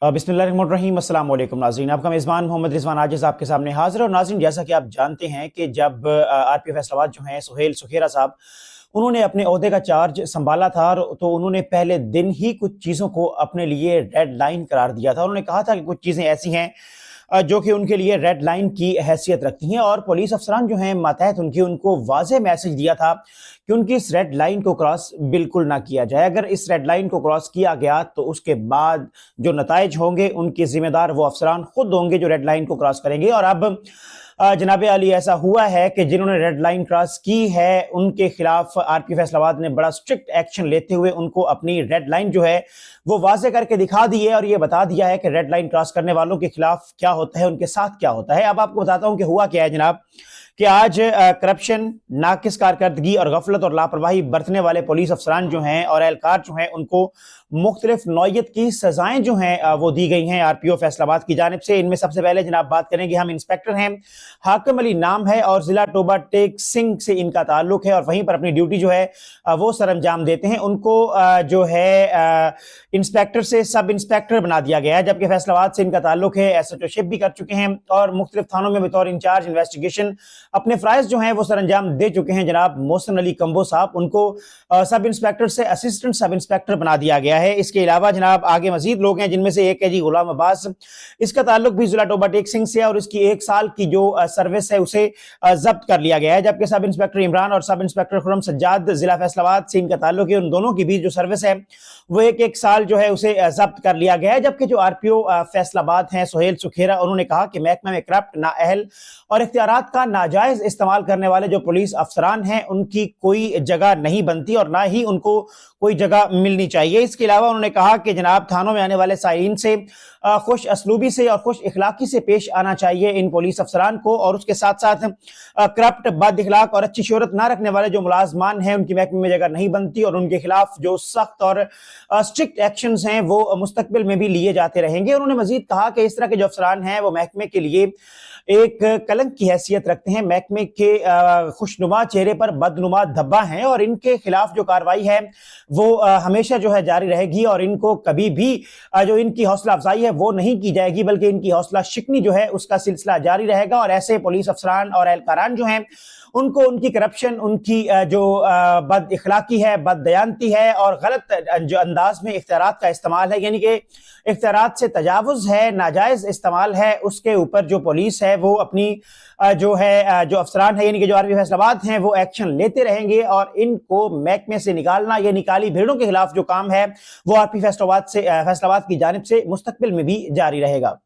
बिस्मिल्लाहिर्रहमानिर्रहीम। अस्सलाम वालेकुम नाज़रीन, आपका मेज़बान मोहम्मद रिजवान आजिज़ आपके सामने हाज़िर। और नाज़रीन, जैसा कि आप जानते हैं कि जब आरपीएफ फैसलाबाद जो हैं सुहेल सुखेरा साहब, उन्होंने अपने ओहदे का चार्ज संभाला था, तो उन्होंने पहले दिन ही कुछ चीज़ों को अपने लिए रेड लाइन करार दिया था। उन्होंने कहा था कि कुछ चीज़ें ऐसी हैं जो कि उनके लिए रेड लाइन की हैसियत रखती हैं, और पुलिस अफसरान जो हैं मातहत उनको वाज़ेह मैसेज दिया था कि उनकी इस रेड लाइन को क्रॉस बिल्कुल ना किया जाए। अगर इस रेड लाइन को क्रॉस किया गया तो उसके बाद जो नताइज होंगे उनके जिम्मेदार वो अफसरान खुद होंगे जो रेड लाइन को क्रॉस करेंगे। और अब जनाब अली, ऐसा हुआ है कि जिन्होंने रेड लाइन क्रॉस की है उनके खिलाफ आरपीएफ फैसलाबाद ने बड़ा स्ट्रिक्ट एक्शन लेते हुए उनको अपनी रेड लाइन जो है वो वाजे करके दिखा दी है, और ये बता दिया है कि रेड लाइन क्रॉस करने वालों के खिलाफ क्या होता है, उनके साथ क्या होता है। अब आपको बताता हूं कि हुआ क्या है जनाब, कि आज करप्शन, नाकिस कारकर्दगी और गफलत और लापरवाही बरतने वाले पुलिस अफसरान जो हैं और एहलकार जो हैं उनको मुख्तलिफ नौयत की सजाएं जो हैं वो दी गई हैं आरपीओ फैसलाबाद की जानिब से। इनमें सबसे पहले जनाब बात करेंगे हम इंस्पेक्टर हैं, हाकिम अली नाम है और जिला टोबा टेक सिंह से इनका ताल्लुक है, और वहीं पर अपनी ड्यूटी जो है वो सर अंजाम देते हैं। उनको जो है इंस्पेक्टर से सब इंस्पेक्टर बना दिया गया है, जबकि फैसलाबाद से इनका ताल्लुक है, एसएचओशिप भी कर चुके हैं और मुख्तलिफ थानों में बतौर इंचार्ज इन्वेस्टिगेशन अपने फ़राइज़ जो हैं वो सर अंजाम दे चुके हैं। जनाब मोहसिन अली कंबो साहब, उनको सब इंस्पेक्टर से असिस्टेंट सब इंस्पेक्टर बना दिया गया है। इसके अलावा जनाब आगे मजीद लोग हैं, जिनमें से एक है जी गुलाम अब्बास, इसका ताल्लुक भी जिला टोबा टेक सिंह से, और इसकी 1 साल की जो सर्विस है उसे जब्त कर लिया गया है। जबकि सब इंस्पेक्टर इमरान और सब इंस्पेक्टर खुरम सज्जाद जिला फैसलाबाद से इनका ताल्लुक है, उन दोनों की भी जो सर्विस है वो एक साल जो है उसे जब्त कर लिया गया है। जबकि जो आरपीओ फैसलाबाद हैं सुहेल सुखेरा, उन्होंने कहा कि महकमे में करप्ट, नाअहल और इख्तियारात का नाजायज इस्तेमाल करने वाले जो पुलिस अफसरान हैं उनकी कोई जगह नहीं बनती और ना ही उनको कोई जगह मिलनी चाहिए। इसके अलावा उन्होंने कहा कि जनाब थानों में आने वाले साईन से खुश असलूबी से और खुश इखलाकी से पेश आना चाहिए इन पुलिस अफसरान को, और उसके साथ साथ करप्ट, बद इखलाक और अच्छी शोहरत ना रखने वाले जो मुलाजमान हैं उनकी महकमे में जगह नहीं बनती, और उनके खिलाफ जो सख्त और स्ट्रिक्ट एक्शंस हैं वो मुस्तकबिल में भी लिए जाते रहेंगे। उन्होंने मजीद कहा कि इस तरह के जो अफसरान हैं वो महकमे के लिए एक कलंक की हैसियत रखते हैं, महकमे के खुशनुमा चेहरे पर बदनुमा धब्बा हैं, और इनके खिलाफ जो कार्रवाई है वो हमेशा जो है जारी रहेगी, और इनको कभी भी जो इनकी हौसला अफजाई है वो नहीं की जाएगी, बल्कि इनकी हौसला शिकनी जो है उसका सिलसिला जारी रहेगा। और ऐसे पुलिस अफसरान और एहलकारान जो हैं उनको उनकी करप्शन, उनकी जो बद इखलाकी है, बद दयानती है और गलत जो अंदाज में इख्तियारात का इस्तेमाल है, यानी कि इख्तियारात से तजावुज़ है, नाजायज इस्तेमाल है, उसके ऊपर जो पुलिस है वो अपनी जो है जो अफसरान है यानी कि जो आरपीएफ फैसलाबाद हैं वो एक्शन लेते रहेंगे, और इनको महकमे से निकालना या निकाली भीड़ों के खिलाफ जो काम है वो आरपीएफ फैसलाबाद की जानिब से मुस्तकबिल में भी जारी रहेगा।